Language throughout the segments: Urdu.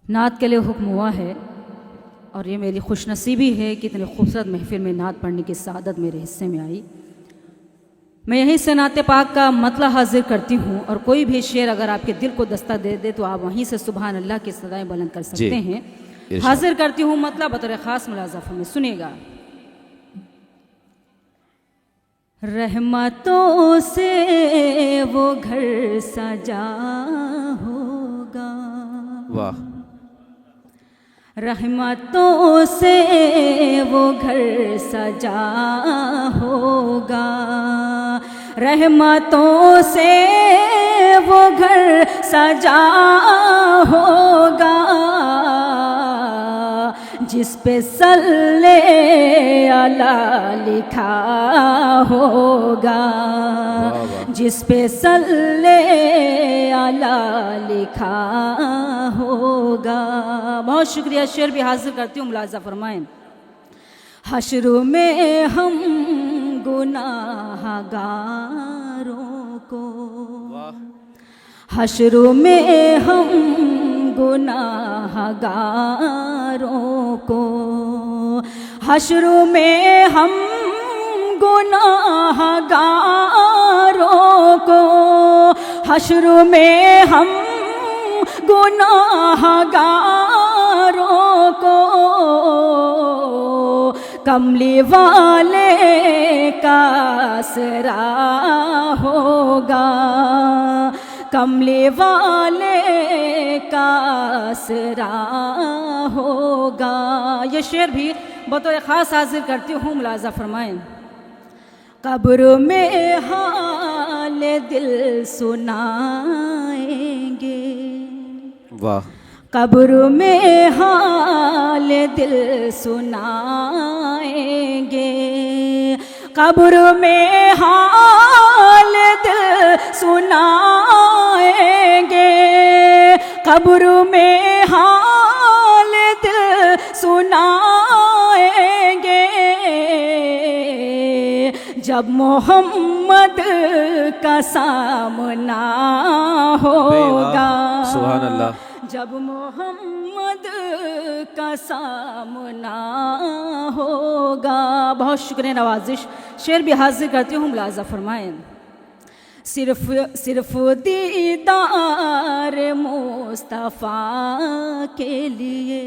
نعت کے لیے حکم ہوا ہے اور یہ میری خوش نصیبی ہے کہ اتنے خوبصورت محفل میں نعت پڑھنے کی سعادت میرے حصے میں آئی۔ میں یہیں سے نعت پاک کا مطلع حاضر کرتی ہوں، اور کوئی بھی شعر اگر آپ کے دل کو دستہ دے دے تو آپ وہیں سے سبحان اللہ کی صدائیں بلند کر سکتے ہیں۔ حاضر کرتی ہوں مطلع بطور خاص ملاحظہ فرمائیں، سنیے گا۔ رحمتوں سے وہ گھر سجا ہوگا، واہ، رحمتوں سے وہ گھر سجا ہوگا، رحمتوں سے وہ گھر سجا ہوگا، جس پہ صلی اللہ لکھا ہوگا، جس پہ صلی اللہ لکھا ہوگا۔ بہت شکریہ، شعر بھی حاضر کرتی ہوں، ملاحظہ فرمائیں۔ حشر میں ہم گناہ گاروں کو، حشر میں ہم گناہ گاروں کو، حشر میں ہم گناہ گاروں کو، حشر میں ہم گناہ گاروں کو، کملی والے کا آسرا ہوگا، کملی والے کا آسرا ہوگا۔ یہ شعر بھی بطور خاص حاضر کرتی ہوں، ملاحظہ فرمائیں۔ قبر میں حال دل سنائیں گے، واہ، قبر میں حال دل سنائیں گے، قبر میں حال دل سنائیں گے، قبر میں حال دل سنائیں گے، جب محمد کا سامنا ہوگا، سبحان اللہ، جب محمد کا سامنا ہوگا۔ بہت شکریہ، نوازش۔ شعر بھی حاضر کرتی ہوں، ملاحظہ فرمائیں۔ صرف دیدار مصطفیٰ کے لیے،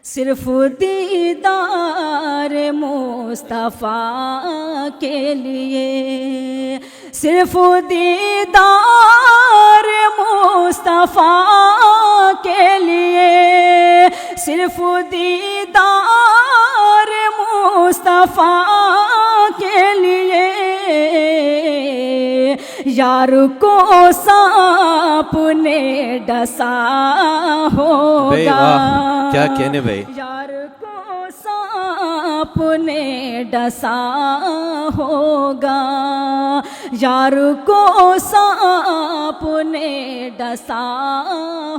صرف دیدار مصطفیٰ کے لیے، صرف دیدار مصطفیٰ کے لیے، صرف دیدار مصطفیٰ کے لیے، یار کو سانپ نے ڈسا ہوگا، کیا کہنے بھائی، یار کو سانپ نے ڈسا ہوگا، یار کو سانپ نے ڈسا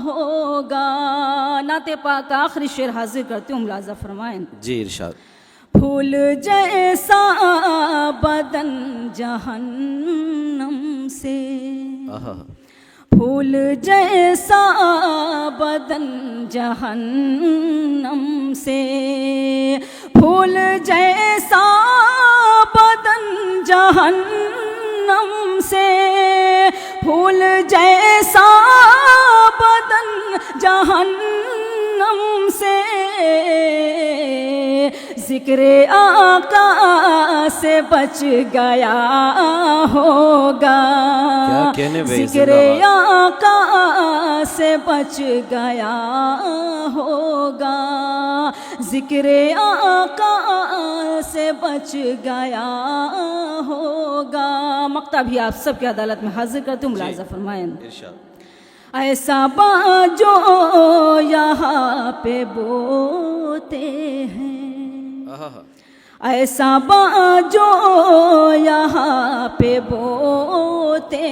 ہوگا۔ نعت پاک کا آخری شعر حاضر کرتی ہوں، ملاحظہ فرمائیں۔ جی ارشاد۔ پھول جیسا بدن جہنم سے، پھول جیسا بدن جہنم سے، پھول جیسا بدن جہنم سے، پھول جیسا بدن جہنم سے، ذکر آقا سے بچ گیا ہوگا، کیا کہنے بھائی، ذکر آقا سے بچ گیا ہوگا، ذکر آقا سے بچ گیا ہوگا۔ مقطع بھی آپ سب کی عدالت میں حاضر کرتے ہوں، ملاحظہ فرمائیں۔ ایسا جو یہاں پہ بوتے ہیں، ایسا جو یہاں پہ بوتے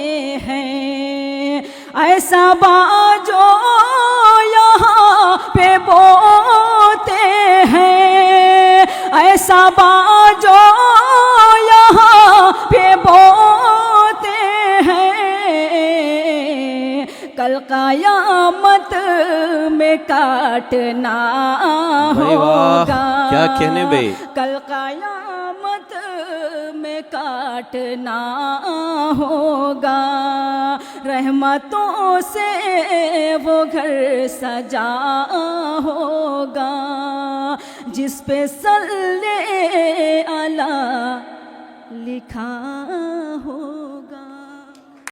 ہیں، ایسا جو یہاں پہ بوتے ہیں، ایسا جو یہاں پہ بوتے ہیں، کل قیامت میں کاٹنا بھائی واہ، ہوگا، کیا کہنے بھائی، کل قیامت میں کاٹنا ہوگا، رحمتوں سے وہ گھر سجا ہوگا جس پہ صلی اللہ لکھا ہو۔